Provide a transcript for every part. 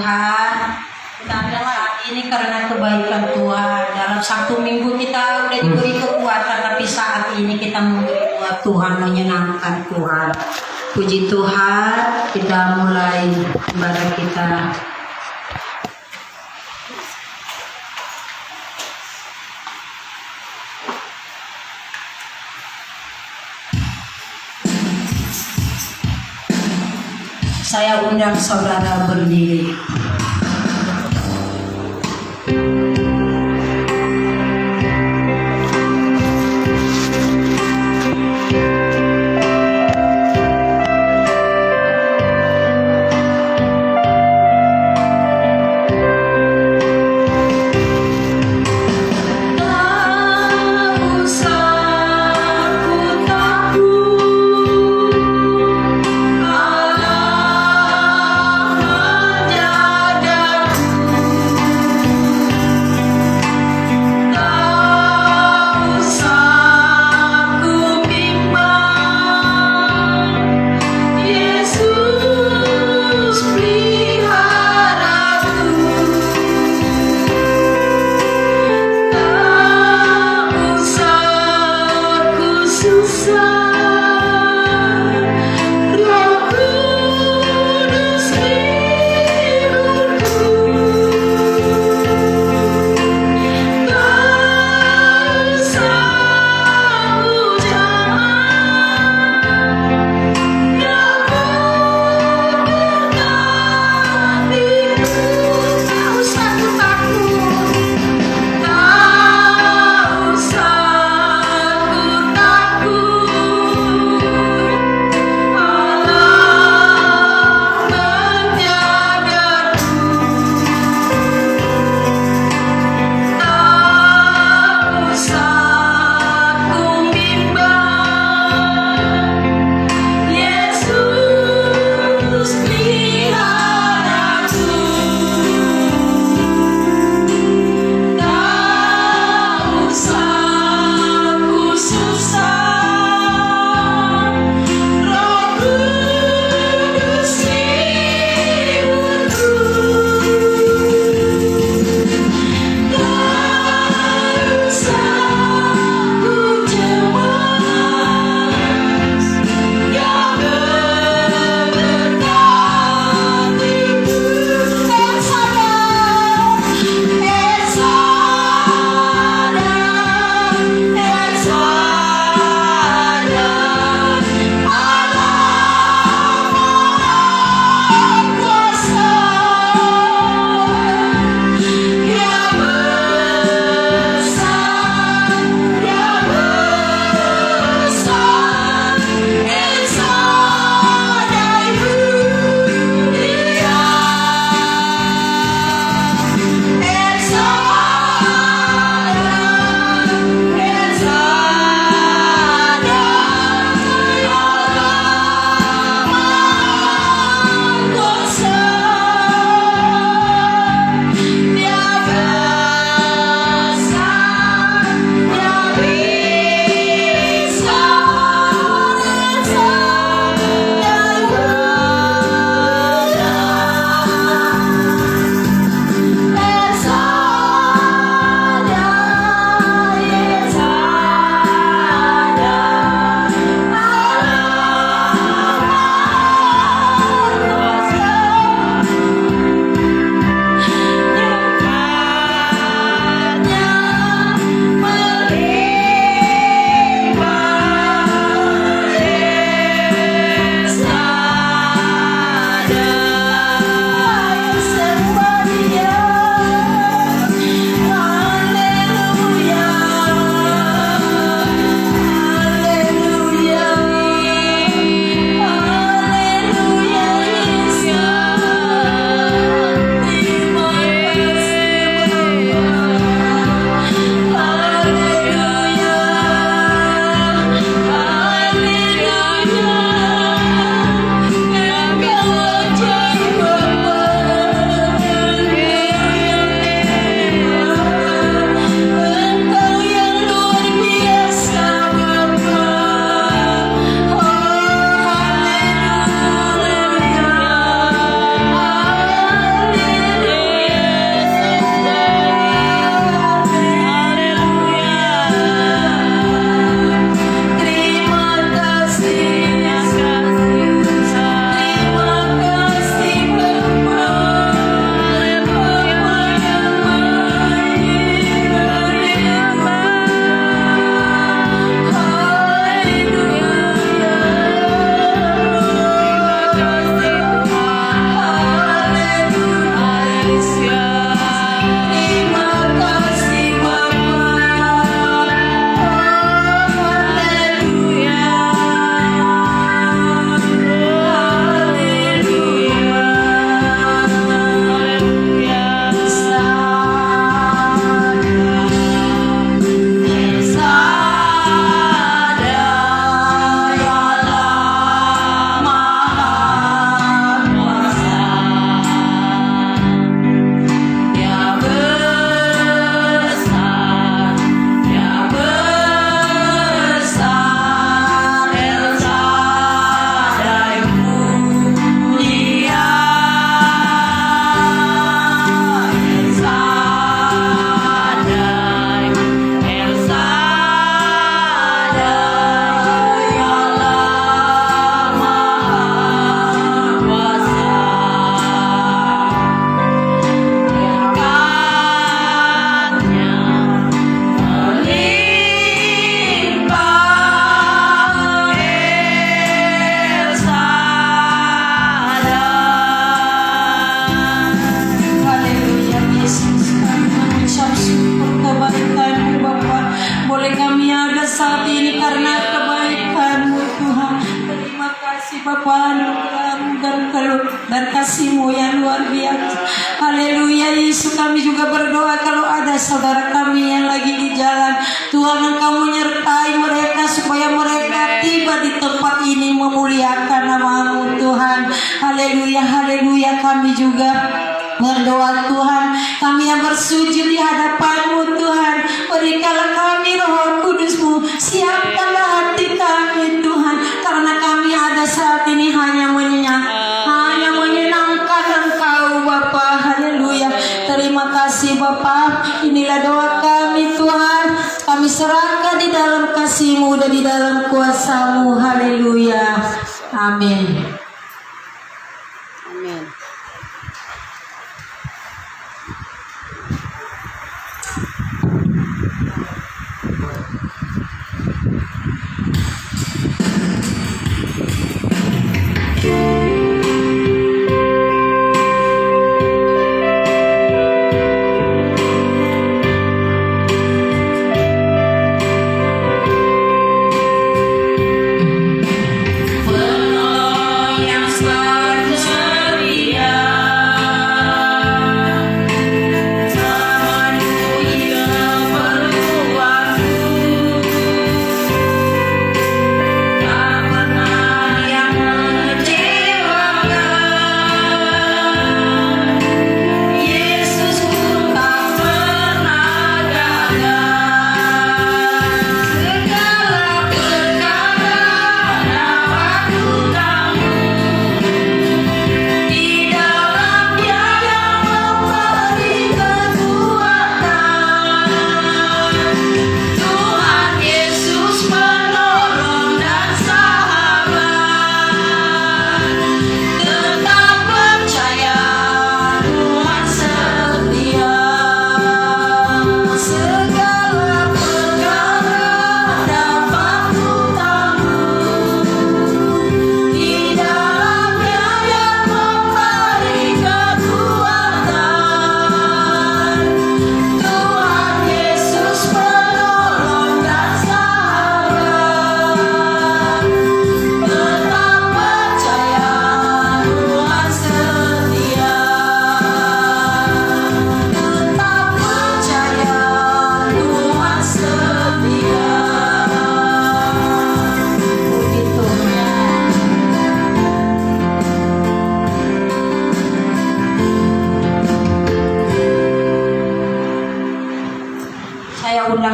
Tuhan. Kita ada saat ini karena kebaikan Tuhan. Dalam 1 minggu kita udah diberi kekuatan, tapi saat ini kita mau berbuat Tuhan, menyenangkan Tuhan. Puji Tuhan, kita mulai ibadah kita. Saya undang saudara berdiri. Jangan Bapa, dan kasih-Mu yang luar biasa. Haleluya Yesus, kami juga berdoa kalau ada saudara kami yang lagi di jalan, Tuhan Engkau menyertai mereka supaya mereka tiba di tempat ini memuliakan nama-Mu Tuhan. Haleluya, haleluya. Kami juga berdoa Tuhan, kami yang bersujud di hadapan-Mu Tuhan, berikanlah kami Roh Kudus-Mu, siapkanlah hati kami Tuhan, karena kami ada saat ini hanya menyenangkan Engkau Bapa. Haleluya. Terima kasih Bapa. Inilah doa kami Tuhan, kami serahkan di dalam kasih-Mu dan di dalam kuasa-Mu. Haleluya. Amin. Amin.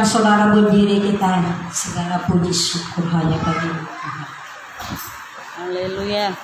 Saudara berdiri, kita segala puji syukur hanya bagi Tuhan. Haleluya.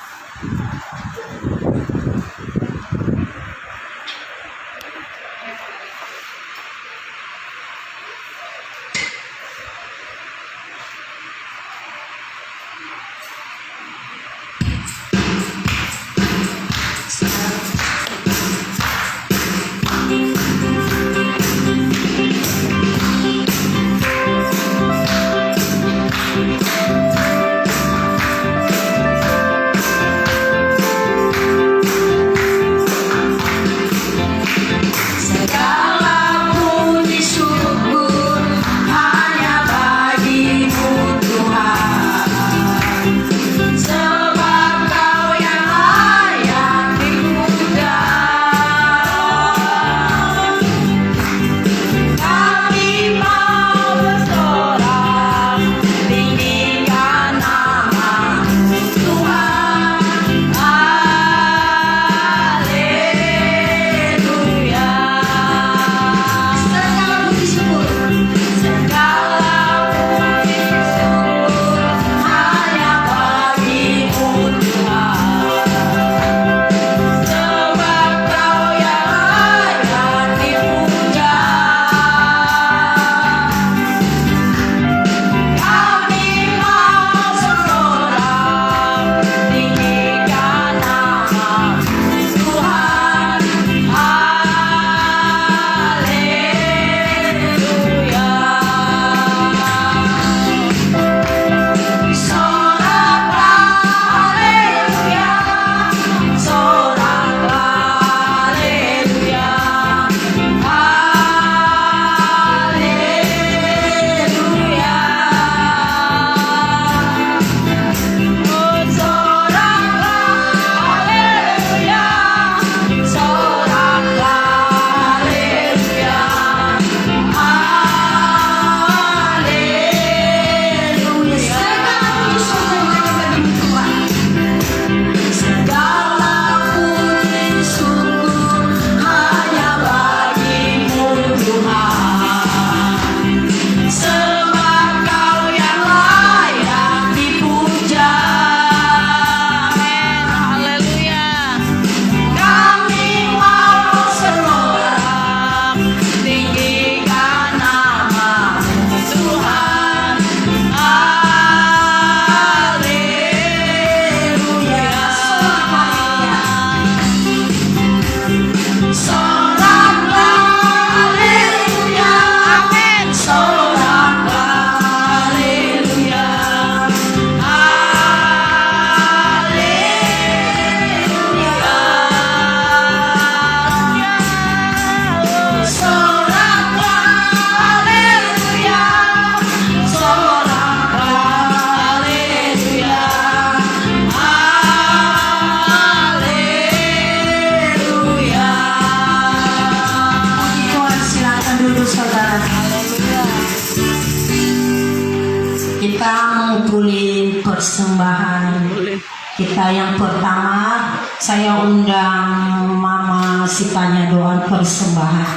Soraklah, haleluya. Amin. Soraklah, haleluya. Kita mengumpulin persembahan. Kita yang pertama, saya undang Mama Sitanya doa persembahan.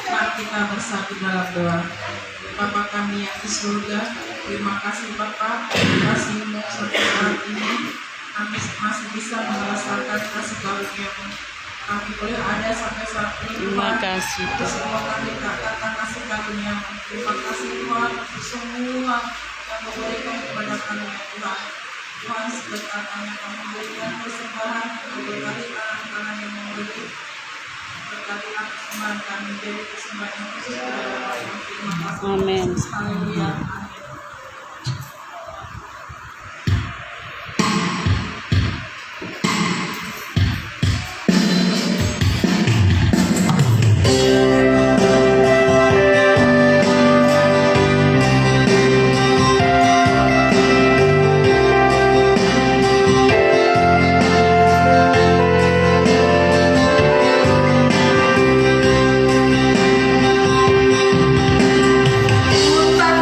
Mari kita bersatu dalam doa. Bapa kami yang di surga, terima kasih Bapa, terima kasih-Mu sampai saat ini kami masih bisa merasakan kasih karunia-Mu. Kami boleh ada sampai saat ini Terima Tuhan. kasih, Itu Tuhan. semua kami katakan kasih karunia-Mu. Terima kasih Tuhan untuk semua yang memberikan kepada kami ya Tuhan. Tuhan sebentar kami akan memberikan persembahan berkali anak-anak yang memberi. Berkati persembahan kami jadi persembahan yang khusus kepada Bapa yang terima kasih. Amin. Haleluya. Amin. Hutan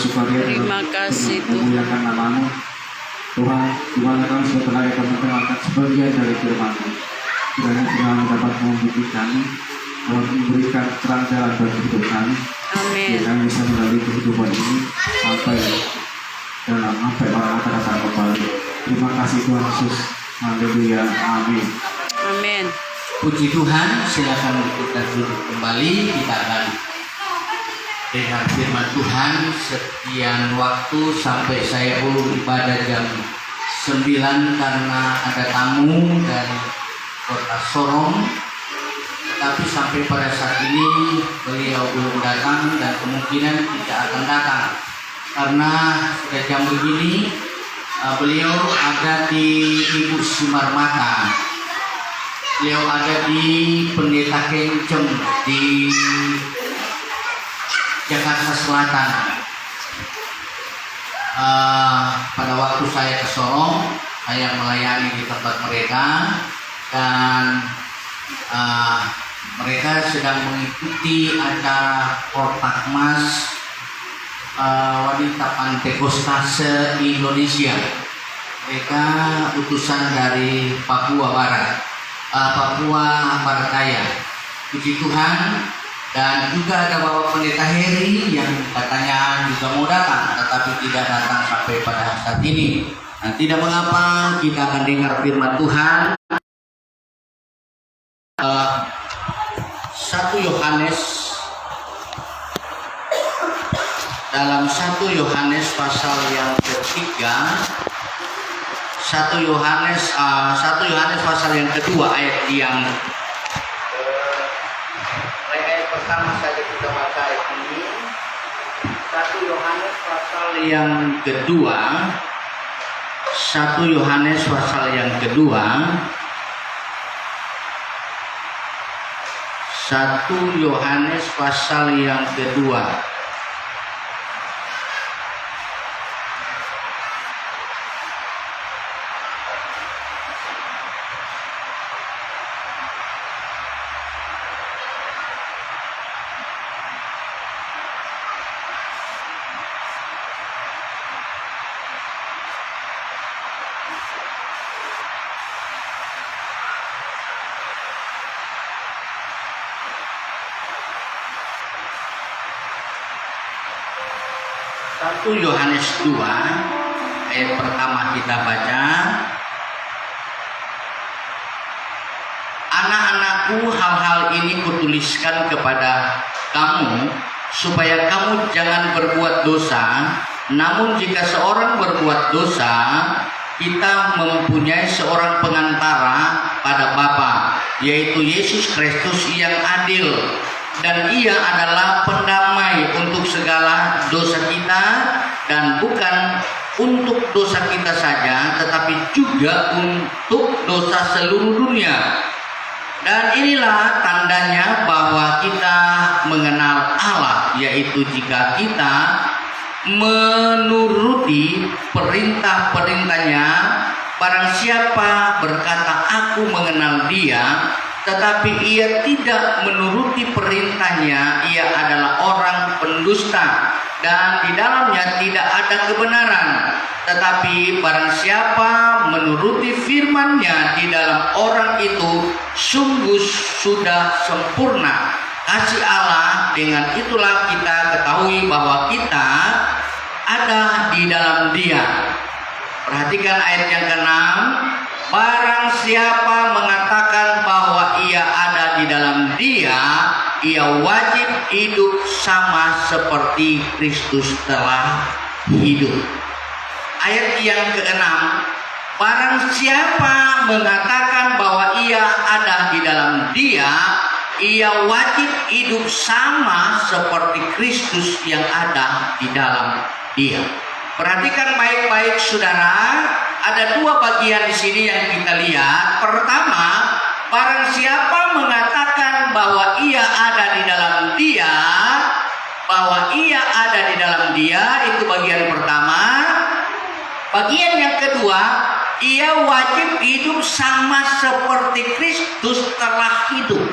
bersukaria Terima kasih, Tuhan. memuliakan nama-Mu. Tuhan, Tuhan kami setelah kami terangkat sebagian dari firman-Mu. Kiranya Tuhan dapat membimbing kami, memberikan terang jalan bagi hidup kami. Amin. Biar kami bisa melalui kehidupan ini sampai dalam sampai orang akan datang kembali. Terima kasih Tuhan Yesus. Haleluya. Amin. Amin. Puji Tuhan, silakan kita duduk kembali. Kita akan dengar firman Tuhan sekian waktu sampai saya ulur ibadah jam 9 karena ada tamu dari kota Sorong. Tapi sampai pada saat ini beliau belum datang dan kemungkinan tidak akan datang karena sudah jam begini. Beliau ada di Ibu Simarmata. Beliau ada di Pendeta Kencem di Jakarta Selatan. Pada waktu saya ke Sorong, saya melayani di tempat mereka dan mereka sedang mengikuti acara Portakmas wanita Pantekostase Indonesia. Mereka utusan dari Papua Barat, Papua Barataya. Puji Tuhan. Dan juga ada Bapak Pendeta Heri yang katanya juga mau datang, tetapi tidak datang sampai pada saat ini. Nah, tidak mengapa, kita akan dengar firman Tuhan. 1 Yohanes, dalam 1 Yohanes pasal yang ketiga, 1 Yohanes pasal yang kedua ayat yang pertama saja kita baca ayat ini. 1 Yohanes pasal yang kedua, 1 Yohanes pasal yang kedua, 1 Yohanes pasal yang kedua. Satu Yohanes 2 ayat pertama kita baca. Anak-anakku, hal-hal ini kutuliskan kepada kamu supaya kamu jangan berbuat dosa. Namun jika seorang berbuat dosa, kita mempunyai seorang pengantara pada Bapa, yaitu Yesus Kristus yang adil. Dan ia adalah pendamai untuk segala dosa kita, dan bukan untuk dosa kita saja, tetapi juga untuk dosa seluruh dunia. Dan inilah tandanya bahwa kita mengenal Allah, yaitu jika kita menuruti perintah-perintahnya. Barang siapa berkata aku mengenal Dia, tetapi ia tidak menuruti perintahnya, ia adalah orang pendusta, dan di dalamnya tidak ada kebenaran. Tetapi barang siapa menuruti firman-Nya, di dalam orang itu sungguh sudah sempurna kasih Allah. Dengan itulah kita ketahui bahwa kita ada di dalam Dia. Perhatikan ayat yang ke-6. Barang siapa mengatakan bahwa ia ada di dalam Dia, ia wajib hidup sama seperti Kristus telah hidup. Ayat yang ke-6, barang siapa mengatakan bahwa ia ada di dalam Dia, ia wajib hidup sama seperti Kristus yang ada di dalam Dia. Perhatikan baik-baik saudara, ada dua bagian di sini yang kita lihat. Pertama, barang siapa mengatakan bahwa ia ada di dalam Dia, bahwa ia ada di dalam Dia, itu bagian pertama. Bagian yang kedua, ia wajib hidup sama seperti Kristus telah hidup.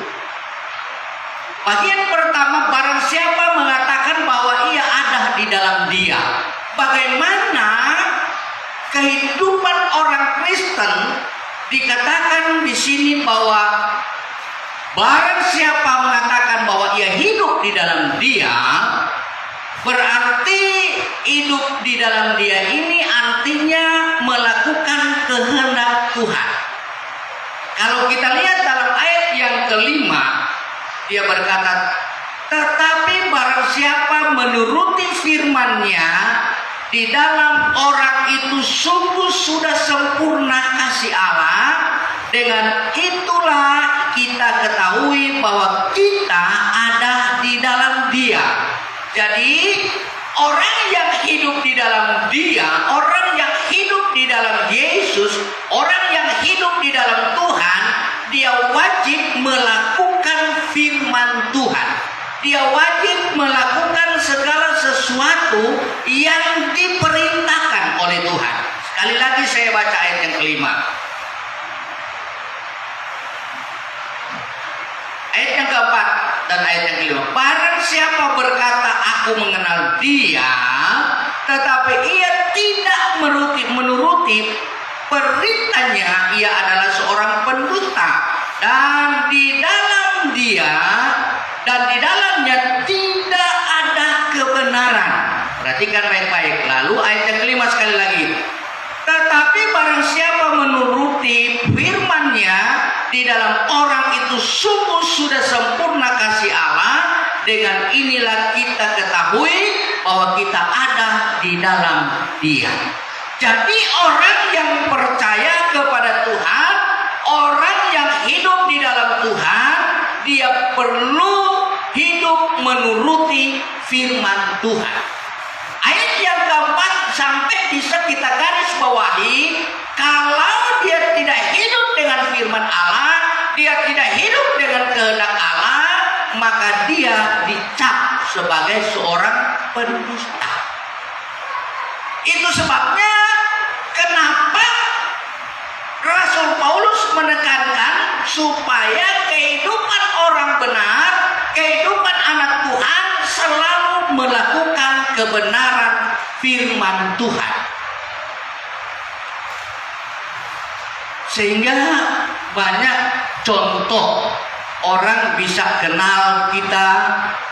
Bagian pertama, barang siapa mengatakan bahwa ia ada di dalam Dia. Bagaimana kehidupan orang Kristen dikatakan di sini bahwa barang siapa mengatakan bahwa ia hidup di dalam Dia, berarti hidup di dalam Dia ini artinya melakukan kehendak Tuhan. Kalau kita lihat dalam ayat yang kelima, dia berkata, tetapi barang siapa menuruti firman-Nya, di dalam orang itu sungguh sudah sempurna kasih Allah. Dengan itulah kita ketahui bahwa kita ada di dalam Dia. Jadi orang yang hidup di dalam Dia, orang yang hidup di dalam Yesus, orang yang hidup di dalam Tuhan, dia wajib melakukan firman Tuhan. Dia wajib melakukan segala sesuatu yang diperintahkan oleh Tuhan. Sekali lagi saya baca ayat yang kelima. Ayat yang keempat dan ayat yang kelima. Barang siapa berkata aku mengenal Dia, tetapi ia tidak menuruti perintahnya, ia adalah seorang pendusta, dan di dalam Dia dan di dalamnya tidak ada kebenaran. Perhatikan baik-baik. Lalu ayat yang kelima sekali lagi. Tetapi barang siapa menuruti firman-Nya, di dalam orang itu sungguh sudah sempurna kasih Allah. Dengan inilah kita ketahui bahwa kita ada di dalam Dia. Jadi orang yang percaya kepada Tuhan, orang yang hidup di dalam Tuhan, dia perlu hidup menuruti firman Tuhan. Ayat yang keempat sampai bisa kita garis bawahi, kalau dia tidak hidup dengan firman Allah, dia tidak hidup dengan kehendak Allah, maka dia dicap sebagai seorang pendusta. Itu sebabnya kenapa Rasul Paulus menekankan supaya kehidupan orang benar, kehidupan anak Tuhan selalu melakukan kebenaran firman Tuhan. Sehingga banyak contoh orang bisa kenal kita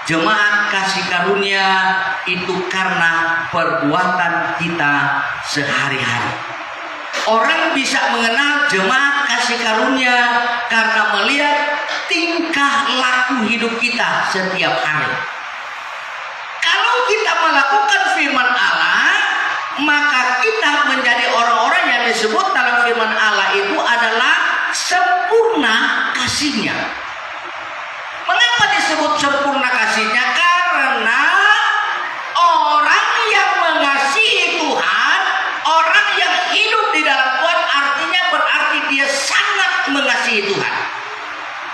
jemaat kasih karunia itu karena perbuatan kita sehari-hari. Orang bisa mengenal jemaat kasih karunia karena melihat tingkah laku hidup kita setiap hari. Kalau kita melakukan firman Allah, maka kita menjadi orang-orang yang disebut dalam firman Allah itu adalah sempurna kasih-Nya. Mengapa disebut sempurna kasih-Nya? Karena orang yang mengasihi Tuhan, orang yang hidup di dalam Tuhan, artinya berarti dia sangat mengasihi Tuhan.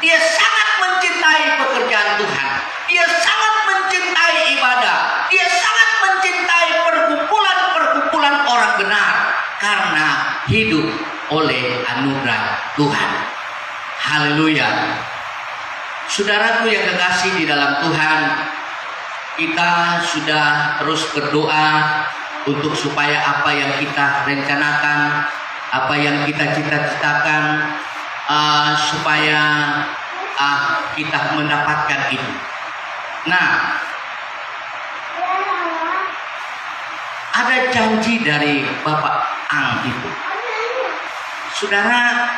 Dia sangat mencintai pekerjaan Tuhan. Dia sangat mencintai ibadah. Dia sangat mencintai perkumpulan-perkumpulan orang benar karena hidup oleh anugerah Tuhan. Haleluya. Saudaraku yang kekasih di dalam Tuhan, kita sudah terus berdoa untuk supaya apa yang kita rencanakan, apa yang kita cita-citakan, supaya kita mendapatkan itu. Nah, ada janji dari Bapak Ang itu. Saudara,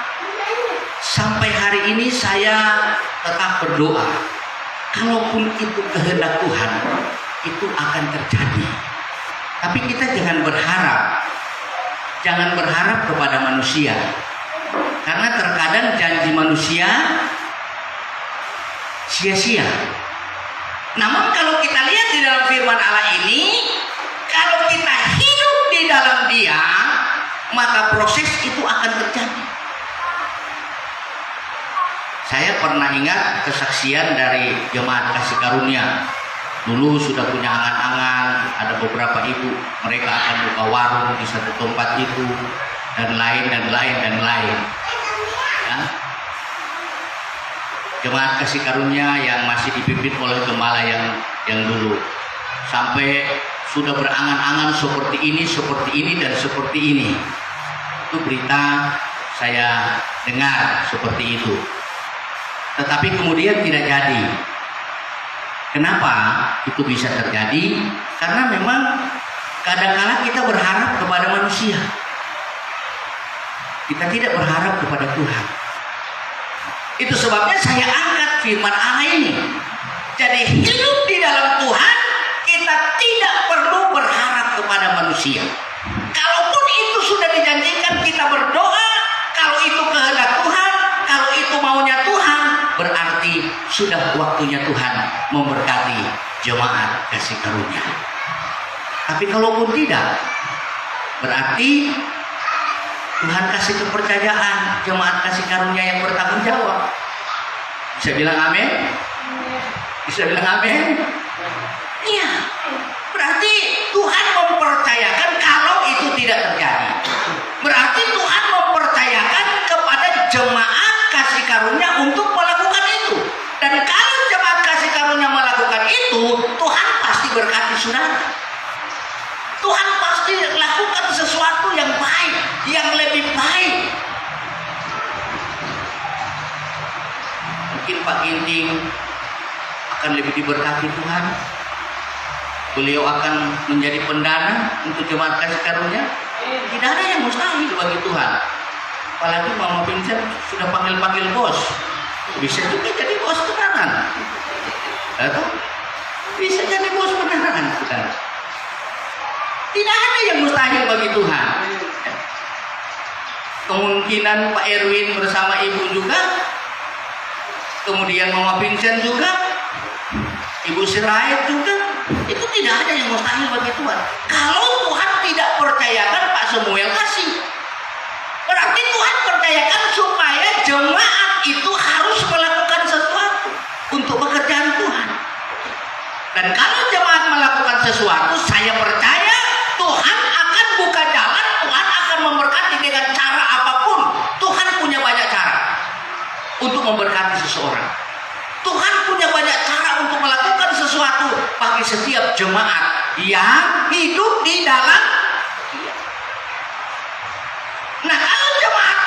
sampai hari ini saya tetap berdoa. Kalaupun itu kehendak Tuhan, itu akan terjadi. Tapi kita jangan berharap kepada manusia. Karena terkadang janji manusia sia-sia. Namun kalau kita lihat di dalam firman Allah ini, kalau kita hidup di dalam Dia, maka proses itu akan terjadi. Saya pernah ingat kesaksian dari jemaat kasih karunia. Dulu sudah punya angan-angan, ada beberapa ibu, mereka akan buka warung di satu tempat itu, dan lain. Ya. jemaat kasih karunia yang masih dipimpin oleh gembala yang dulu, sampai sudah berangan-angan seperti ini dan seperti ini. Itu berita saya dengar seperti itu. Tetapi kemudian tidak jadi. Kenapa itu bisa terjadi? Karena memang kadang-kala kita berharap kepada manusia. Kita tidak berharap kepada Tuhan. Itu sebabnya saya angkat firman Allah ini. Jadi hidup di dalam Tuhan, kita tidak perlu berharap kepada manusia. Kalaupun itu sudah dijanjikan, kita berdoa, kalau itu kehendak Tuhan, kalau itu maunya Tuhan, berarti sudah waktunya Tuhan memberkati jemaat kasih karunia. Tapi kalaupun tidak, berarti Tuhan kasih kepercayaan jemaat kasih karunia yang bertanggung jawab. Bisa bilang amin? Bisa bilang amin? Iya. Berarti Tuhan mempercayakan kalau itu tidak terjadi. Berarti Tuhan mempercayakan kepada jemaat kasih karunia untuk melakukan itu. Dan kalau jemaat kasih karunia melakukan itu, Tuhan pasti berkati saudara. Tuhan pasti lakukan sesuatu yang baik, yang lebih baik. Mungkin Pak Ginting akan lebih diberkati Tuhan. Beliau akan menjadi pendana untuk jemaat kasih karunia. Tidak ada yang mustahil bagi Tuhan. Apalagi Mama Vincent sudah panggil-panggil bos. Bisa juga jadi bos beneran. Atau bisa jadi bos beneran, saudara. Tidak ada yang mustahil bagi Tuhan. Kemungkinan Pak Erwin bersama Ibu juga, kemudian Mama Vincent juga, Ibu Sirait juga, itu tidak ada yang mustahil bagi Tuhan. Kalau Tuhan tidak percayakan Pak Samuel kasih, berarti Tuhan percayakan supaya jemaat itu harus melakukan sesuatu untuk pekerjaan Tuhan. Dan kalau jemaat melakukan sesuatu, saya percaya Tuhan akan buka jalan, Tuhan akan memberkati dengan cara apapun. Tuhan punya banyak cara untuk memberkati seseorang. Tuhan punya banyak cara untuk melakukan sesuatu bagi setiap jemaat yang hidup di dalam dia. Nah, kalau jemaat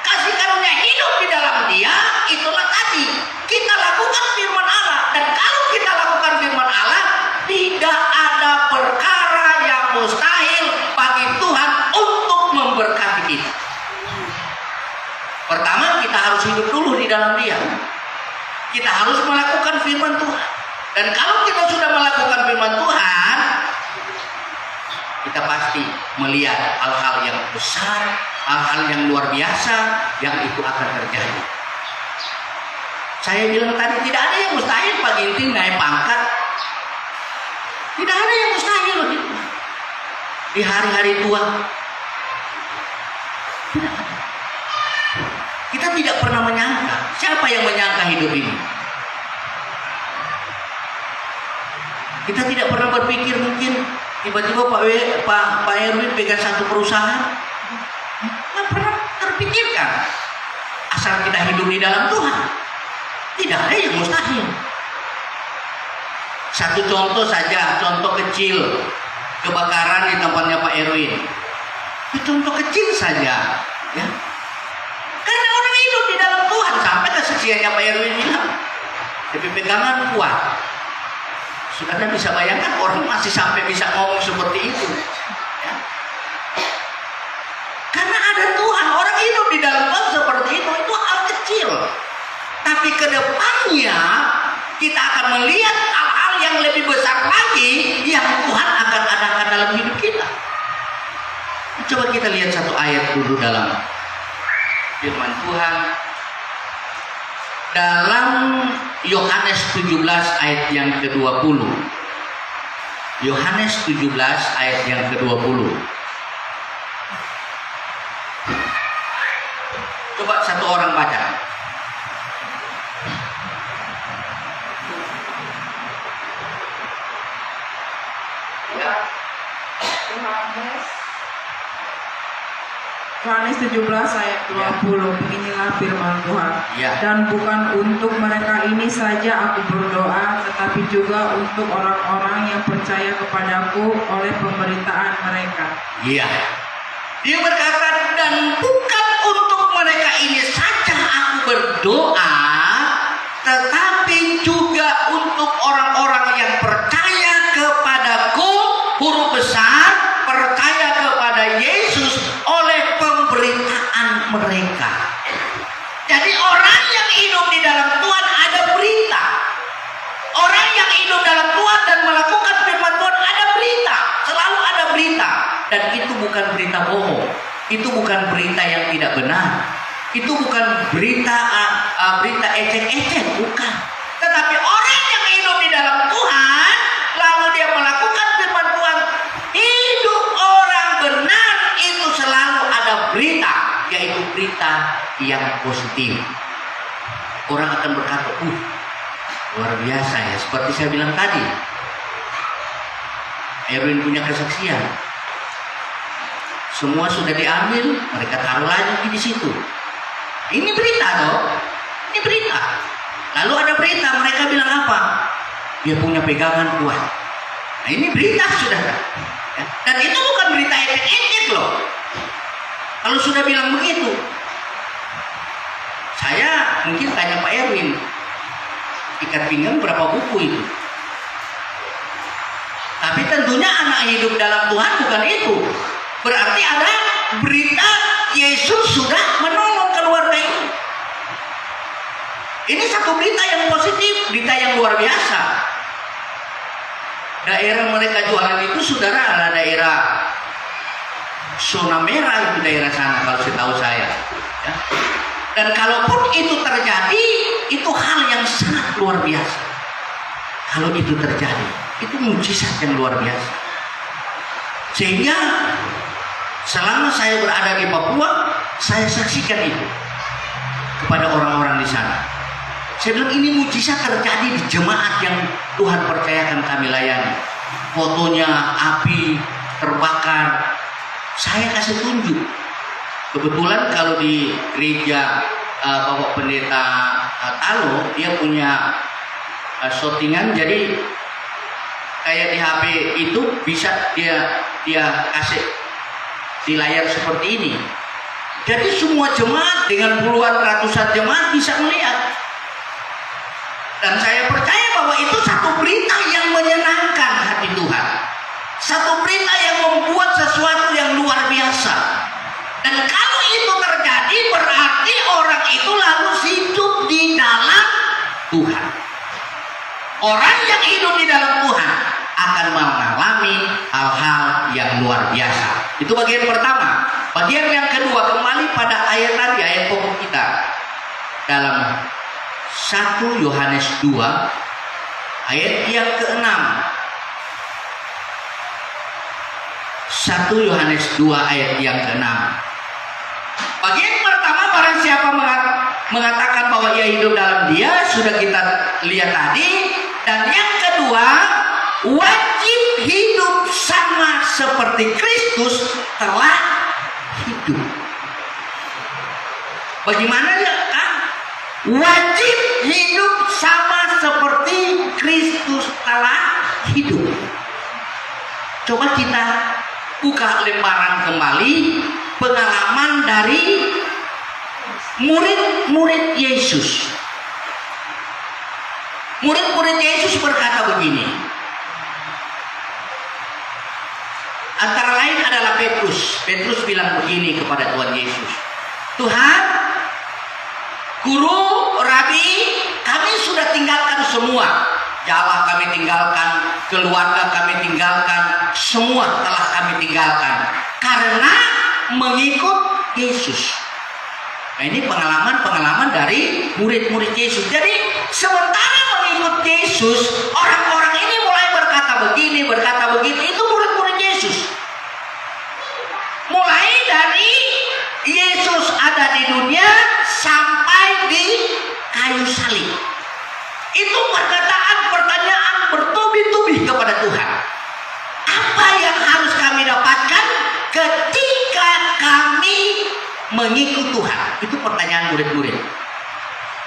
kasih karunia hidup di dalam dia, itulah tadi kita lakukan firman Allah. Dan kalau kita lakukan firman Allah, tidak ada perkara yang mustahil bagi Tuhan untuk memberkati kita. Pertama, kita harus hidup dulu di dalam dia. Kita harus melakukan firman Tuhan. Dan kalau kita sudah melakukan firman Tuhan, kita pasti melihat hal-hal yang besar, hal-hal yang luar biasa yang itu akan terjadi. Saya bilang tadi, tidak ada yang mustahil Pak Ginting naik pangkat. Tidak ada yang mustahil begitu. Di hari-hari tua. Tidak ada. Kita tidak pernah menyangka. Siapa yang menyangka hidup ini? Kita tidak pernah berpikir mungkin tiba-tiba Pak Erwin pegang satu perusahaan. Tidak pernah terpikirkan. Asal kita hidup di dalam Tuhan, tidak ada yang mustahil. Satu contoh saja, contoh kecil, kebakaran di tempatnya Pak Erwin. Itu contoh kecil saja, ya. Karena orang hidup di dalam Tuhan, sampai kesaksiannya Pak Erwin bilang, tapi pegangan kuat. Saudara bisa bayangkan orang masih sampai bisa ngomong seperti itu, ya. Karena ada Tuhan, orang hidup di dalam Tuhan seperti itu hal kecil. Tapi kedepannya kita akan melihat hal-hal yang lebih besar lagi yang Tuhan akan adakan dalam hidup kita. Coba kita lihat satu ayat dulu dalam firman Tuhan. Dalam Yohanes 17 ayat yang ke-20. Yohanes 17 ayat yang ke-20. Coba satu orang baca. Ya. Yohanes Yohanes 17 ayat 20. Beginilah firman Tuhan. Ya. Dan bukan untuk mereka ini saja aku berdoa, tetapi juga untuk orang-orang yang percaya kepadaku oleh pemberitaan mereka. Iya. Dia berkata, dan bukan untuk mereka ini saja aku berdoa, tetapi juga untuk orang-orang yang percaya kepadaku, huruf besar, percaya kepada Yesus oleh pemberitaan mereka. Jadi orang yang hidup di dalam Tuhan ada berita. Orang yang hidup dalam Tuhan dan melakukan firman Tuhan ada berita. Selalu ada berita. Dan itu bukan berita bohong. Itu bukan berita yang tidak benar. Itu bukan berita berita ecek-ecek, bukan. Tetapi orang yang hidup di dalam Tuhan, lalu dia melakukan firman Tuhan, hidup orang benar itu selalu ada berita, yaitu berita yang positif. Orang akan berkata, luar biasa ya, seperti saya bilang tadi. Erwin punya kesaksian. Semua sudah diambil, mereka taruh lagi di situ. Ini berita dong, ini berita. Lalu ada berita, mereka bilang apa? Dia punya pegangan kuat. Nah, ini berita sudah. Ya. Dan itu bukan berita ecek-ecek loh. Kalau sudah bilang begitu, saya mungkin tanya Pak Erwin, ikat pinggang berapa buku itu? Tapi tentunya anak hidup dalam Tuhan bukan itu. Berarti ada berita Yesus sudah menolong keluarga ini. Ini satu berita yang positif, berita yang luar biasa. Daerah mereka jualan itu, saudara, adalah daerah zona merah, itu daerah sana kalau setahu saya. Ya. Dan kalaupun itu terjadi, itu hal yang sangat luar biasa. Kalau itu terjadi, itu mujizat yang luar biasa. Sehingga selama saya berada di Papua, saya saksikan itu kepada orang-orang di sana. Saya bilang ini mujizat terjadi di jemaat yang Tuhan percayakan kami layani. Fotonya api terbakar, saya kasih tunjuk. Kebetulan kalau di gereja Bapak Pendeta Talo, dia punya shootingan, jadi kayak di HP itu bisa dia kasih di layar seperti ini. Jadi semua jemaat dengan puluhan ratusan jemaat bisa melihat. Dan saya percaya bahwa itu satu berita yang menyenangkan hati Tuhan. Satu berita yang membuat sesuatu yang luar biasa. Dan kalau itu terjadi, berarti orang itu lalu hidup di dalam Tuhan. Orang yang hidup di dalam Tuhan akan mengalami hal-hal yang luar biasa. Itu bagian pertama. Bagian yang kedua, kembali pada ayat tadi, ayat pokok kita. Dalam 1 Yohanes 2 ayat yang ke-6. 1 Yohanes 2 ayat yang ke-6. Bagian pertama, barang siapa mengatakan bahwa ia hidup dalam Dia, sudah kita lihat tadi. Dan yang kedua, wajib hidup sama seperti Kristus telah hidup. Bagaimana ya? Wajib hidup sama seperti Kristus telah hidup. Coba kita buka lembaran kembali pengalaman dari murid-murid Yesus. Murid-murid Yesus berkata begini. Antara lain adalah Petrus. Petrus bilang begini kepada Tuhan Yesus. Tuhan, Guru, Rabi, kami sudah tinggalkan semua. Jala kami tinggalkan, keluarga kami tinggalkan, semua telah kami tinggalkan karena mengikut Yesus. Nah, ini pengalaman-pengalaman dari murid-murid Yesus. Jadi sementara mengikut Yesus, orang-orang ini mulai berkata begini, berkata begitu. Itu murid-murid Yesus. Mulai dari Yesus ada di dunia sampai di kayu salib. Itu pertanyaan bertubi-tubi kepada Tuhan. Apa yang harus kami dapatkan ketika kami mengikut Tuhan? Itu pertanyaan murid-murid.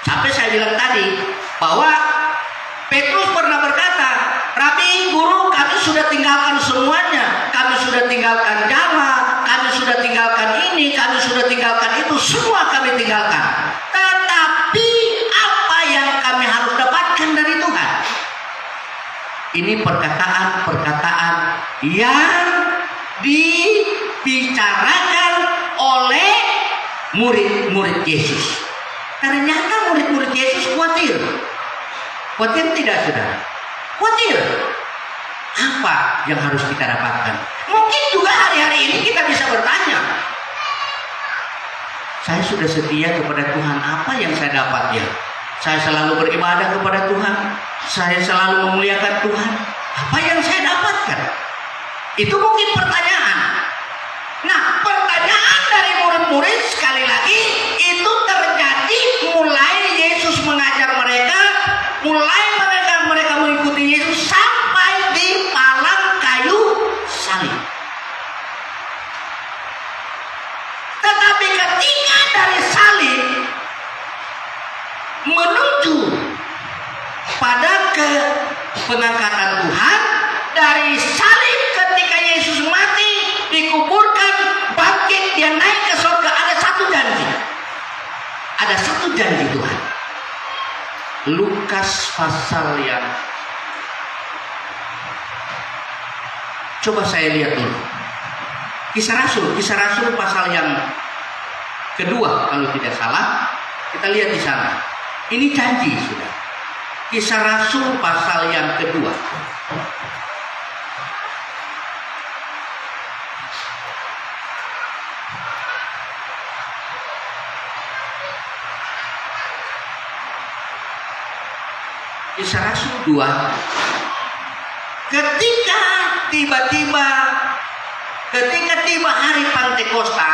Sampai saya bilang tadi bahwa Petrus pernah berkata, Rabi, Guru, kami sudah tinggalkan semuanya. Kami sudah tinggalkan jala, kami sudah tinggalkan ini, kami sudah tinggalkan itu, semua kami tinggalkan. Tetapi apa yang kami harus dapatkan dari Tuhan? Ini perkataan-perkataan yang dibicarakan oleh murid-murid Yesus. Ternyata murid-murid Yesus khawatir. Khawatir tidak, saudara? Khawatir. Apa yang harus kita dapatkan? Mungkin juga hari-hari ini kita bisa bertanya, saya sudah setia kepada Tuhan, apa yang saya dapat ya? Saya selalu beribadah kepada Tuhan, saya selalu memuliakan Tuhan, apa yang saya dapatkan? Itu mungkin pertanyaan. Nah, pertanyaan dari murid-murid sekali lagi itu terjadi mulai Yesus mengajar mereka, mulai mereka mengikuti Yesus sampai di palang kayu salib. Tetapi ketika dari salib menuju pada ke pengangkatan Tuhan, dari salib ketika Yesus mati, dikuburkan, bangkit, dia naik ke surga, ada satu janji. Ada satu janji Tuhan. Lukas pasal yang, coba saya lihat dulu. Kisah Rasul pasal yang kedua kalau tidak salah. Kita lihat di sana. Ini janji sudah. Kisah Rasul pasal yang kedua. Kisah Rasul 2. Ketika tiba hari Pantekosta,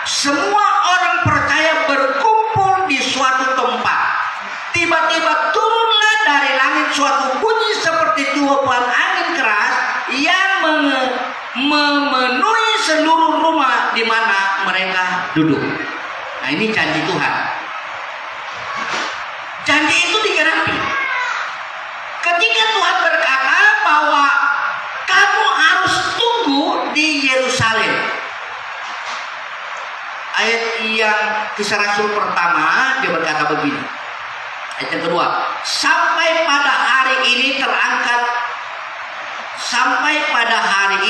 semua orang percaya berkumpul di suatu tempat. Tiba-tiba turunlah dari langit suatu bunyi seperti tiupan angin keras yang memenuhi seluruh rumah di mana mereka duduk. Nah, ini janji Tuhan. Janji itu digenapi. Ketika Tuhan berkata bahwa kamu harus tunggu di Yerusalem. Ayat yang Kisah Rasul pertama, dia berkata begini. Ayat yang kedua, sampai pada hari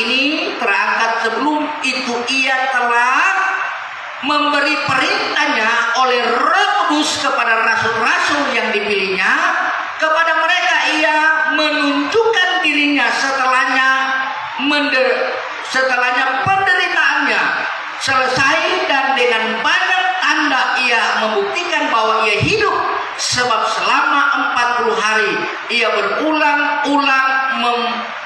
ini terangkat, sebelum itu ia telah memberi perintahnya oleh Roh Kudus kepada rasul-rasul yang dipilihnya. Kepada mereka ia menunjukkan dirinya setelahnya penderitaannya selesai, dan dengan banyak tanda ia membuktikan bahwa ia hidup, sebab selama 40 hari ia berulang-ulang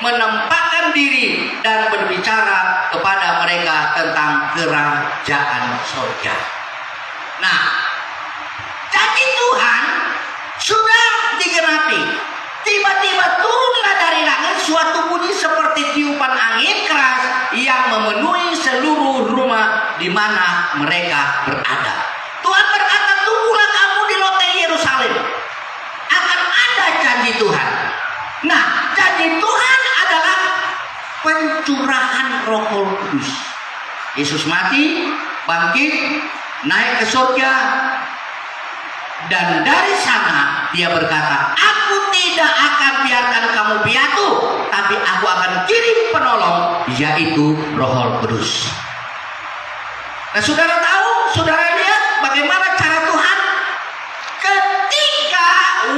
menampakkan diri dan berbicara kepada mereka tentang kerajaan surga. Nah, janji Tuhan sudah digenapi. Tiba-tiba turunlah dari langit suatu bunyi seperti tiupan angin keras yang memenuhi seluruh rumah di mana mereka berada. Tuhan berkata, tunggulah kamu di loteng Yerusalem. Akan ada janji Tuhan. Nah, janji Tuhan adalah pencurahan Roh Kudus. Yesus mati, bangkit, naik ke surga. Dan dari sana dia berkata, aku tidak akan biarkan kamu piatu, tapi aku akan kirim penolong, yaitu Roh Kudus. Nah, saudara tahu, saudara lihat bagaimana cara Tuhan ketika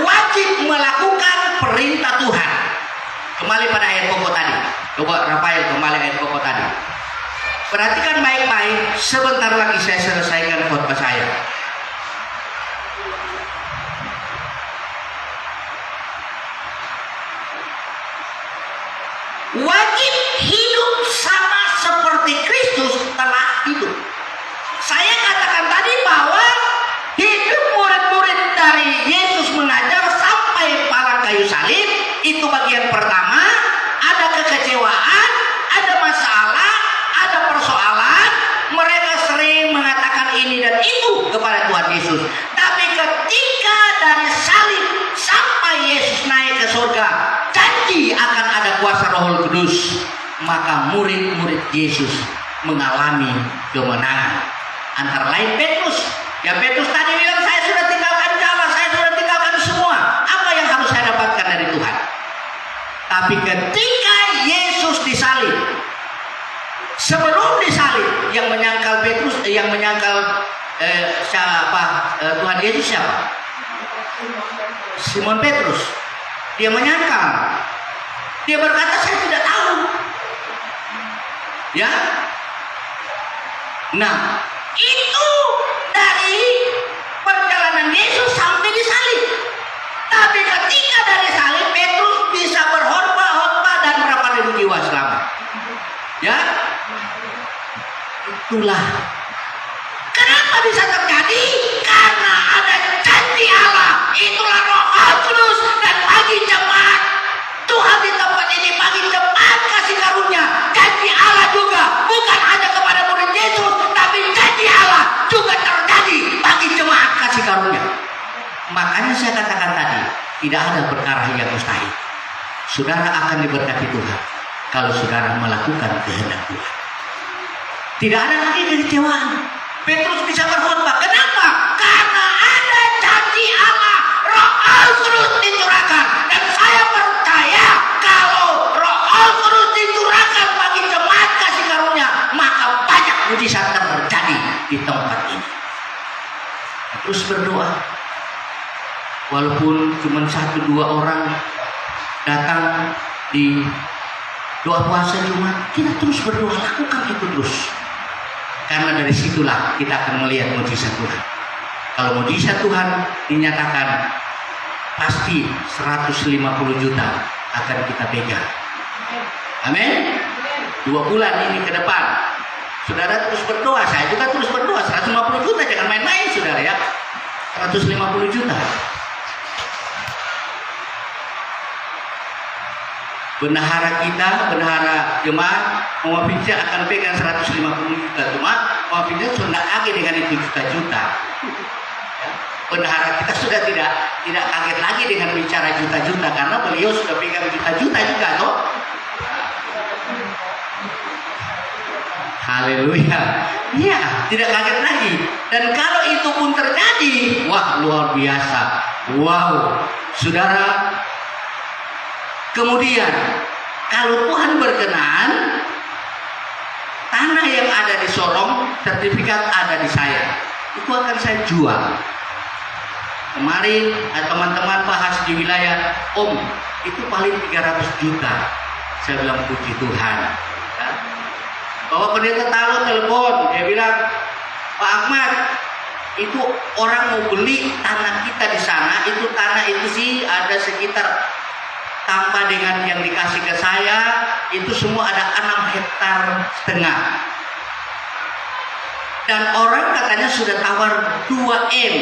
wajib melakukan perintah Tuhan. Kembali pada ayat pokok tadi. Coba Rafael kembali ayat pokok tadi. Perhatikan baik-baik, sebentar lagi saya selesaikan khotbah saya. Wajib hidup sama seperti Kristus telah hidup. Saya katakan tadi bahwa hidup murid-murid dari Yesus mengajar sampai palang kayu salib, itu bagian pertama. Ada kekecewaan, ada masalah, ada persoalan. Mereka sering mengatakan itu kepada Tuhan Yesus. Tapi ketika dari salib sampai Yesus naik ke surga, janji akan ada kuasa Roh Kudus, maka murid-murid Yesus mengalami kemenangan. Antara lain Petrus. Ya Petrus tadi bilang, saya sudah tinggalkan jala, saya sudah tinggalkan semua. Apa yang harus saya dapatkan dari Tuhan? Tapi ketika Yesus disalib, sebelum disalib, yang menyangkal Petrus, yang menyangkal Tuhan Yesus siapa? Simon Petrus. Dia menyangkal. Dia berkata, saya tidak tahu. Ya. Nah, itu dari perjalanan Yesus sampai disalib. Tapi ketika dari salib, Petrus bisa berkhotbah dan berapa ribu jiwa selamat. Ya. Itulah kenapa bisa terjadi, karena ada janji Allah. Itulah Roh Kudus. Dan bagi jemaat Tuhan di tempat ini, bagi jemaat kasih karunia, janji Allah juga bukan hanya kepada murid Yesus, tapi janji Allah juga terjadi bagi jemaat kasih karunia. Makanya saya katakan tadi, tidak ada perkara yang mustahil. Saudara akan diberkati Tuhan kalau saudara melakukan kehendak Tuhan. Tidak ada lagi kekecewaan. Petrus bisa berkhotbah. Kenapa? Karena ada janji Allah, Roh Kudus dicurahkan. Dan saya percaya kalau Roh Kudus dicurahkan bagi jemaat kasih karunia, maka banyak mujizat terjadi di tempat ini. Terus berdoa. Walaupun cuma 1-2 orang datang di doa puasa Jumat, kita terus berdoa, lakukan itu terus. Karena dari situlah kita akan melihat mujizat Tuhan. Kalau mujizat Tuhan dinyatakan, pasti 150 juta akan kita pegang. Amin. 2 bulan ini ke depan, saudara terus berdoa, saya juga terus berdoa. 150 juta, jangan main-main saudara ya. 150 juta. Bendahara kita, bendahara jemaat Mama Pinja akan pegang 150 juta. Cuma Mama Pinja sudah kaget dengan itu juta-juta. Ya. Bendahara kita sudah tidak kaget lagi dengan bicara juta-juta, karena beliau sudah pegang juta-juta juga, toh. Haleluya. Iya, tidak kaget lagi. Dan kalau itu pun terjadi, wah luar biasa. Wow, saudara. Kemudian, kalau Tuhan berkenan, tanah yang ada di Sorong, sertifikat ada di saya. Itu akan saya jual. Kemarin teman-teman bahas di wilayah, Om, itu paling 300 juta. Saya bilang puji Tuhan. Ya. Bahwa pendeta tahu telepon, dia bilang, Pak Ahmad, itu orang mau beli tanah kita di sana, itu tanah itu sih ada sekitar, tanpa dengan yang dikasih ke saya, itu semua ada 6,5 hektar. Dan orang katanya sudah tawar 2M.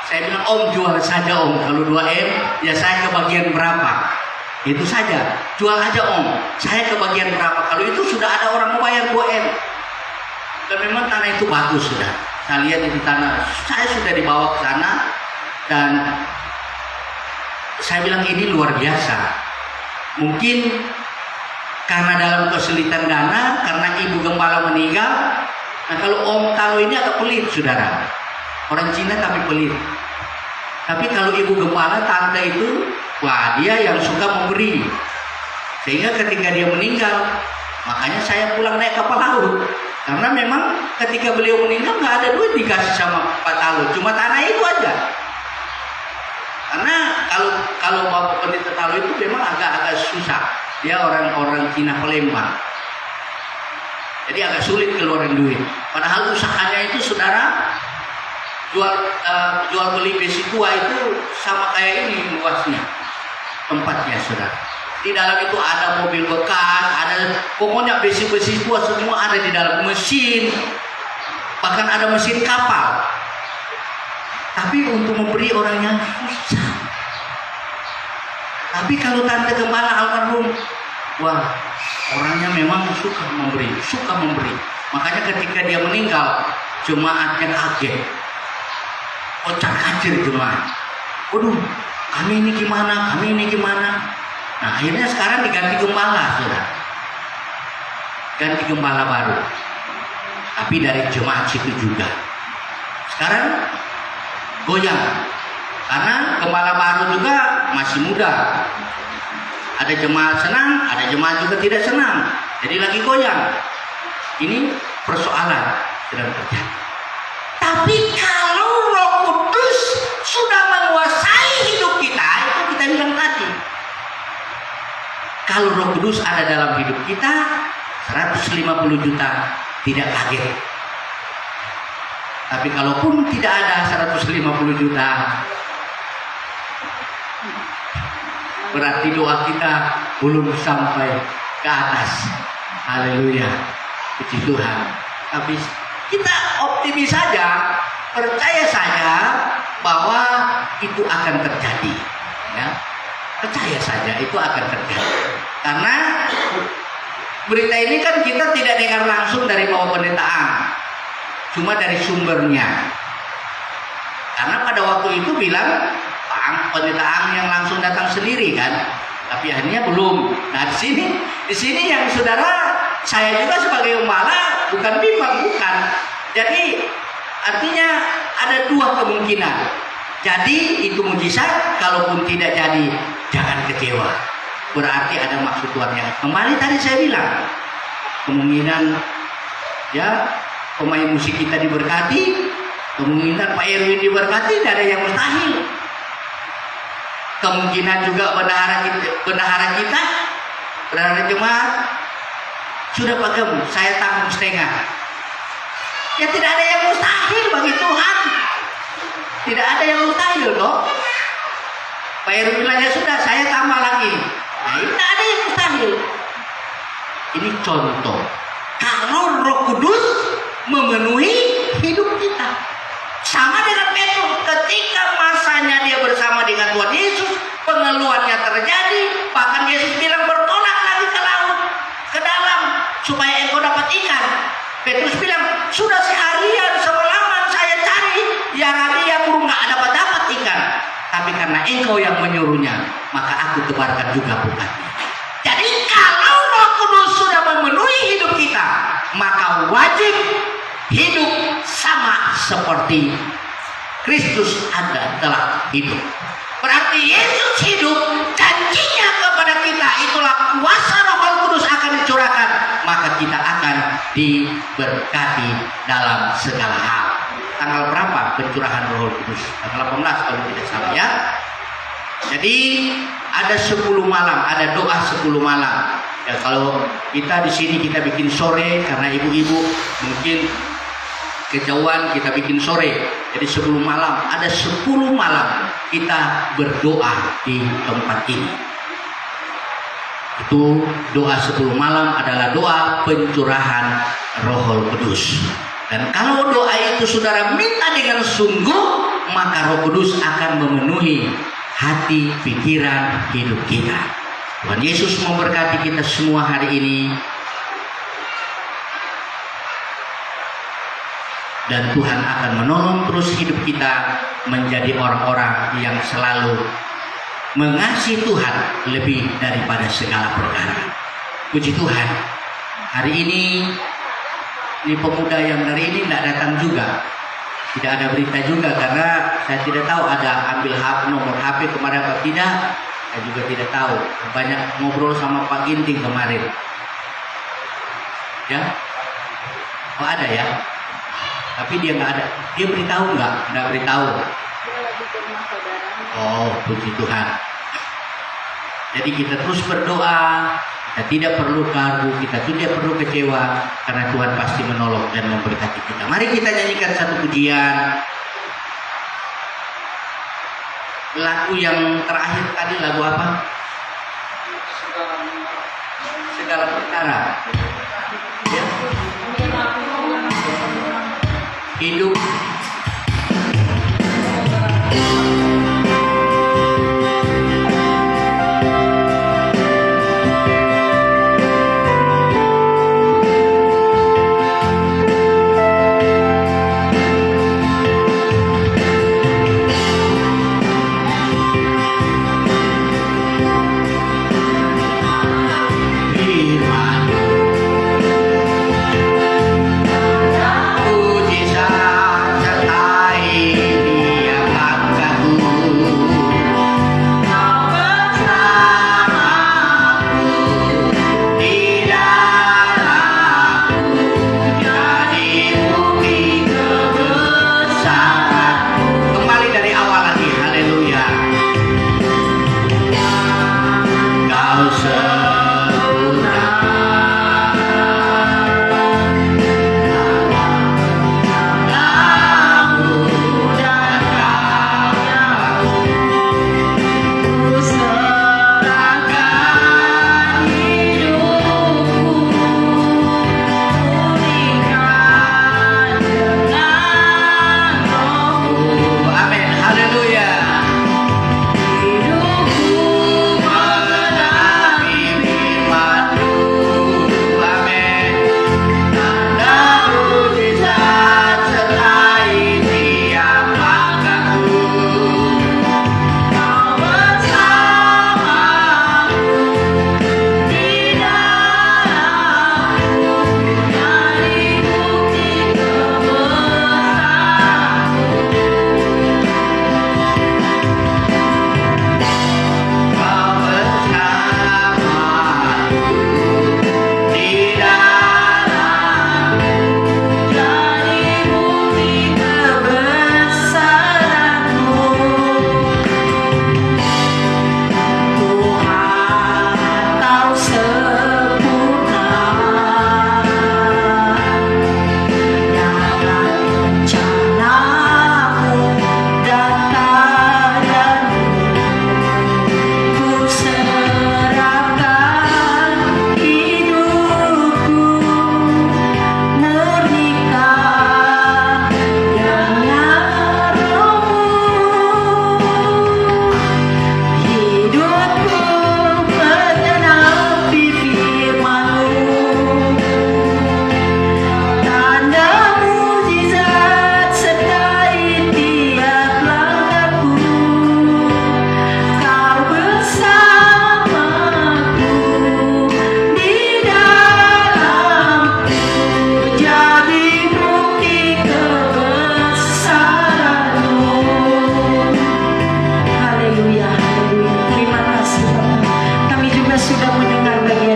Saya bilang, Om jual saja Om. Kalau 2M, ya saya kebagian berapa? Itu saja. Jual aja Om. Saya kebagian berapa? Kalau itu sudah ada orang mau bayar 2M. Dan memang tanah itu bagus sudah. Saya lihat itu tanah. Saya sudah dibawa ke sana. Dan saya bilang ini luar biasa. Mungkin karena dalam kesulitan dana, karena ibu gembala meninggal. Nah kalau ini agak pelit saudara. Orang Cina tapi pelit. Tapi kalau ibu gembala, tante itu, wah dia yang suka memberi. Sehingga ketika dia meninggal, makanya saya pulang naik kapal laut. Karena memang ketika beliau meninggal nggak ada duit dikasih sama Pak Talut, cuma tanah itu aja. Karena kalau Bapak Pendeta Talu itu memang agak susah. Dia orang Cina Palembang. Jadi agak sulit keluarin duit. Padahal usahanya itu saudara, jual beli besi tua itu sama kayak ini luasnya tempatnya saudara. Di dalam itu ada mobil bekas, ada pokoknya besi-besi tua semua ada di dalam, mesin, bahkan ada mesin kapal. Tapi untuk memberi orangnya susah. Tapi kalau tante gembala almarhum, wah orangnya memang suka memberi. Makanya ketika dia meninggal, jemaatnya kaget, kocar-kacir jemaat. Waduh, kami ini gimana? Nah, akhirnya sekarang diganti gembala, saudara. Ganti gembala baru. Tapi dari jemaat situ juga. Sekarang goyang. Karena gembala baru juga masih muda. Ada jemaat senang, ada jemaat juga tidak senang. Jadi lagi goyang. Ini persoalan sedang terjadi. Tapi kalau Roh Kudus sudah menguasai hidup kita, itu kita bilang tadi. Kalau Roh Kudus ada dalam hidup kita, 150 juta tidak kaget. Tapi kalaupun tidak ada 150 juta, berarti doa kita belum sampai ke atas. Haleluya, puji Tuhan. Tapi kita optimis saja, percaya saja bahwa itu akan terjadi. Ya, percaya saja itu akan terjadi. Karena berita ini kan kita tidak dengar langsung dari bawah pendeta Ang, cuma dari sumbernya. Karena pada waktu itu bilang pendeta Ang yang langsung datang sendiri kan, tapi akhirnya belum. Nah di sini yang saudara, saya juga sebagai gembala bukan bimbang, bukan. Jadi artinya ada dua kemungkinan. Jadi itu mujizat, kalaupun tidak jadi jangan kecewa. Berarti ada maksud Tuhan yang kembali tadi saya bilang, kemungkinan ya pemain musik kita diberkati, kemungkinan Pak Erwin diberkati, tidak ada yang mustahil. Kemungkinan juga bendahara kita, bendahara jemaat sudah Pak Gem, saya tanggung setengah. Ya tidak ada yang mustahil bagi Tuhan. Tidak ada yang mustahil kok. Pak Erwin bilang ya sudah, saya tambah lagi. Nah, ini tidak ada yang mustahil. Ini contoh. Kalau Roh Kudus memenuhi hidup kita. Sama dengan Petrus, ketika masanya dia bersama dengan Tuhan Yesus, pengeluhannya terjadi, bahkan Yesus bilang bertolak lagi ke laut, ke dalam, supaya engkau dapat ikan. Petrus bilang, sudah seharian semalaman saya cari, ya Rabi, ya Guru, nggak dapat ikan. Tapi karena engkau yang menyuruhnya, maka aku tebarkan juga bukatnya. Jadi kalau Roh Kudus sudah memenuhi hidup kita, maka wajib hidup sama seperti Kristus ada telah hidup. Berarti Yesus hidup, janjinya kepada kita itulah kuasa Roh Kudus akan dicurahkan, maka kita akan diberkati dalam segala hal. Tanggal berapa pencurahan Roh Kudus? Tanggal 18 kalau tidak salah ya. Jadi ada 10 malam, ada doa 10 malam. Ya kalau kita di sini kita bikin sore karena ibu-ibu mungkin kejauhan, kita bikin sore. Jadi 10 malam, ada 10 malam kita berdoa di tempat ini. Itu doa 10 malam adalah doa pencurahan Roh Kudus. Dan kalau doa itu saudara minta dengan sungguh, maka Roh Kudus akan memenuhi hati, pikiran, hidup kita. Tuhan Yesus memberkati kita semua hari ini. Dan Tuhan akan menolong terus hidup kita menjadi orang-orang yang selalu mengasihi Tuhan lebih daripada segala perkara. Puji Tuhan. Hari ini pemuda yang dari ini tidak datang juga. Tidak ada berita juga karena saya tidak tahu ada ambil nomor HP kemarin atau tidak. Saya juga tidak tahu. Banyak ngobrol sama Pak Ginting kemarin. Ya? Oh ada ya? Tapi dia nggak ada. Dia beritahu nggak? Nggak beritahu. Oh, puji Tuhan. Jadi kita terus berdoa. Kita tidak perlu ragu, kita tidak perlu kecewa, karena Tuhan pasti menolong dan memberkati kita. Mari kita nyanyikan satu pujian. Lagu yang terakhir tadi lagu apa? Segala perkara. Ya. Hidup.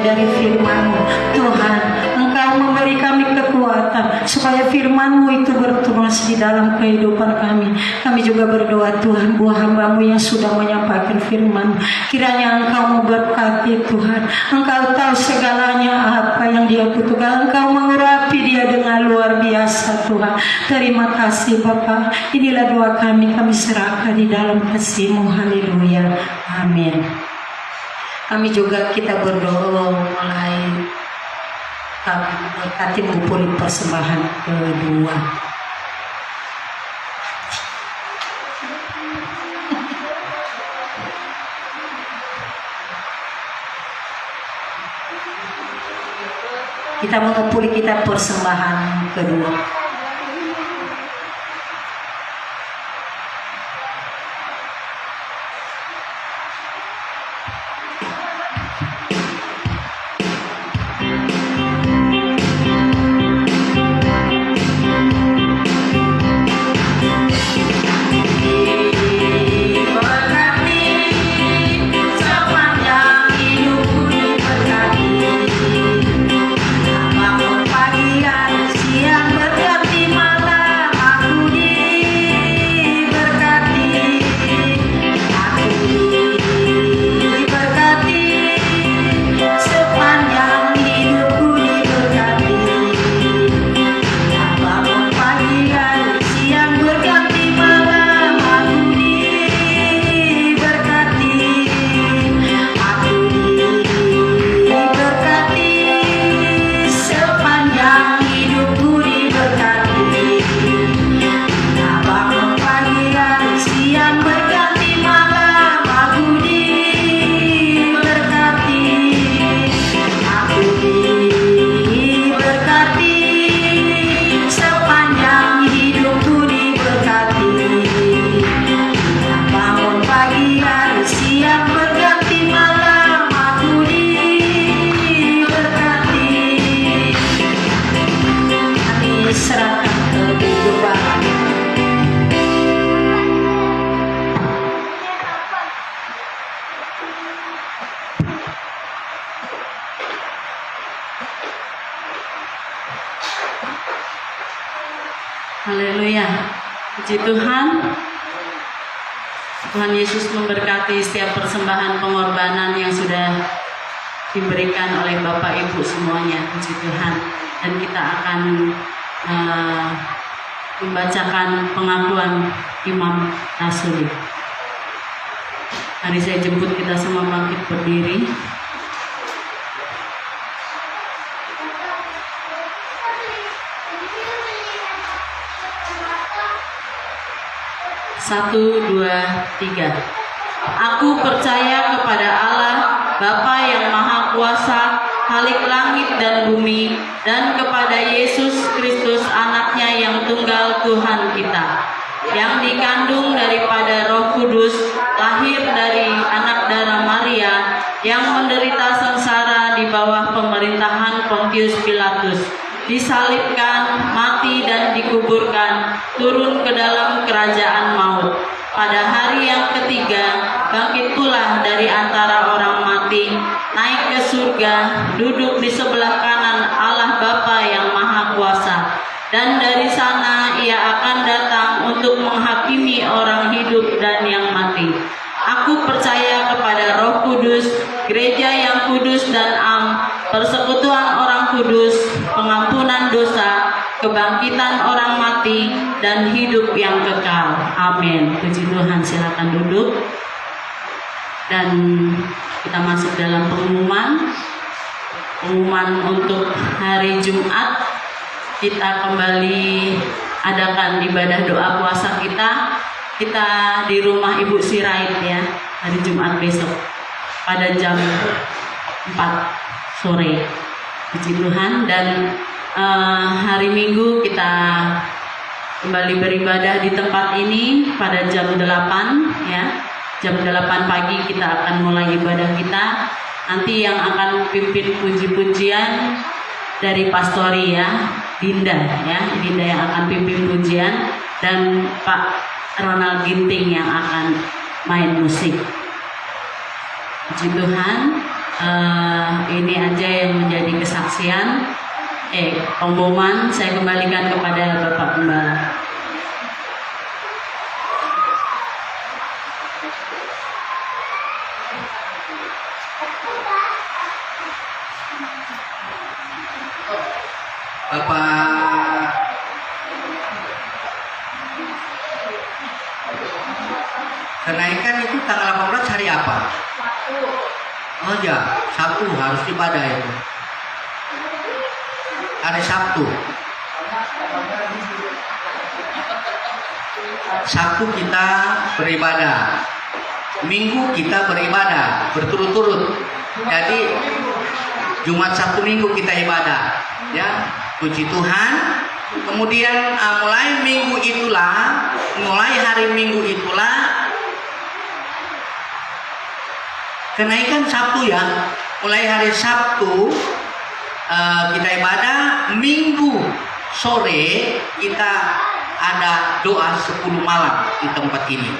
dari firman-Mu. Tuhan, Engkau memberi kami kekuatan supaya firman-Mu itu bertunas di dalam kehidupan kami. Kami juga berdoa Tuhan, buah hamba-Mu yang sudah menyampaikan firman, kiranya Engkau memberkati Tuhan. Engkau tahu segalanya apa yang dia butuhkan. Engkau mengurapi dia dengan luar biasa Tuhan. Terima kasih Bapa. Inilah doa kami serahkan di dalam kasih-Mu. Haleluya. Amin. Kami juga kita berdoa mulai kami berkati mengumpulkan persembahan kedua. Kita mengumpulkan kita persembahan kedua. Haleluya. Puji Tuhan. Tuhan Yesus memberkati setiap persembahan pengorbanan yang sudah diberikan oleh Bapak Ibu semuanya. Puji Tuhan. Dan kita akan membacakan pengakuan Imam Rasuli. Mari saya jemput kita semua bangkit berdiri. Satu, dua, tiga. Aku percaya kepada Allah, Bapa yang Maha Kuasa, Khalik langit dan bumi, dan kepada Yesus Kristus anaknya yang tunggal Tuhan kita, yang dikandung daripada Roh Kudus, lahir dari anak darah Maria, yang menderita sengsara di bawah pemerintahan Pontius Pilatus, disalibkan, mati dan dikuburkan, turun ke dalam kerajaan maut. Pada hari yang ketiga, bangkit pula dari antara orang mati, naik ke surga, duduk di sebelah kanan Allah Bapa yang Maha Kuasa. Dan dari sana ia akan datang untuk menghakimi orang hidup dan yang mati. Aku percaya kepada Roh Kudus, gereja yang kudus dan persekutuan orang kudus, pengampunan dosa, kebangkitan orang mati, dan hidup yang kekal. Amin. Puji Tuhan, silakan duduk. Dan kita masuk dalam pengumuman untuk hari Jumat. Kita kembali adakan ibadah doa puasa kita di rumah Ibu Sirait ya, hari Jumat besok pada jam 4 sore. Puji Tuhan. Dan hari Minggu kita kembali beribadah di tempat ini pada jam 8 ya. Jam 8 pagi kita akan mulai ibadah kita. Nanti yang akan pimpin puji-pujian dari Pastori ya, Dinda yang akan pimpin pujian, dan Pak Ronald Ginting yang akan main musik. Puji Tuhan. Ini aja yang menjadi kesaksian. Pengumuman saya kembalikan kepada Bapak Gembala. Bapak kenaikan itu tanggal 18 hari apa? Oh ya, Sabtu harus ibadah itu. Hari Sabtu. Sabtu kita beribadah. Minggu kita beribadah berturut-turut. Jadi Jumat, Sabtu, Minggu kita ibadah. Ya, puji Tuhan. Kemudian mulai hari Minggu itulah kenaikan Sabtu ya. Mulai hari Sabtu kita ibadah, Minggu sore kita ada doa 10 malam di tempat ini.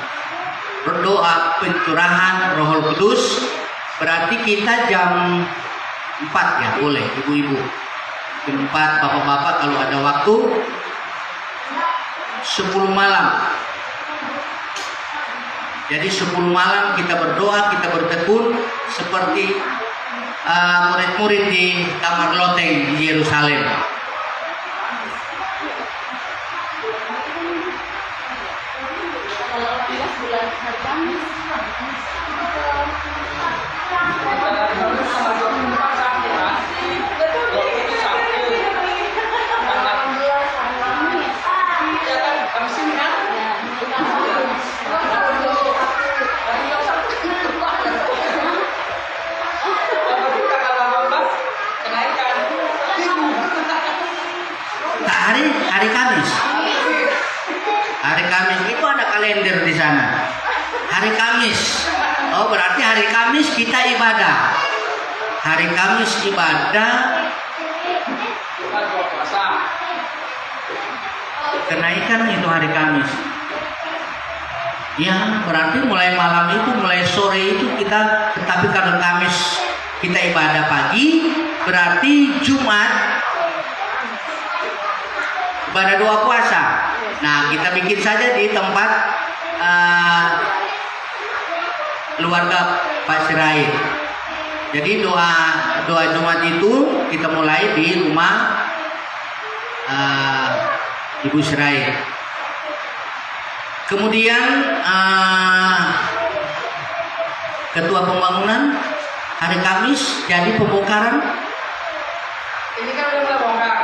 Berdoa pencurahan Roh Kudus. Berarti kita jam 4 ya, boleh ibu-ibu. Jam 4, bapak-bapak kalau ada waktu 10 malam. Jadi 10 malam kita berdoa, kita bertekun seperti murid-murid di kamar loteng di Yerusalem. Hari Kamis. Hari Kamis itu ada kalender di sana. Hari Kamis. Oh, berarti hari Kamis kita ibadah. Hari Kamis ibadah. Kenaikan itu hari Kamis. Ya, berarti mulai malam itu, mulai sore itu kita, tetapi kalau Kamis kita ibadah pagi, berarti Jumat ibadah doa puasa. Nah, kita bikin saja di tempat keluarga Pak Sirait. Jadi doa Jumat itu kita mulai di rumah Ibu Sirait. Kemudian ketua pembangunan hari Kamis jadi pembongkaran. Ini kan udah bongkar.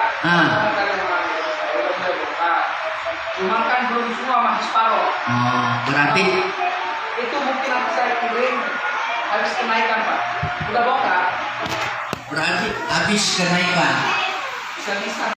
Cuma kan belum semua, masih separuh. Oh, berarti Itu mungkin nanti saya kirim habis kenaikan, Pak. Udah bongkar. berarti habis kenaikan. Bisa-bisa.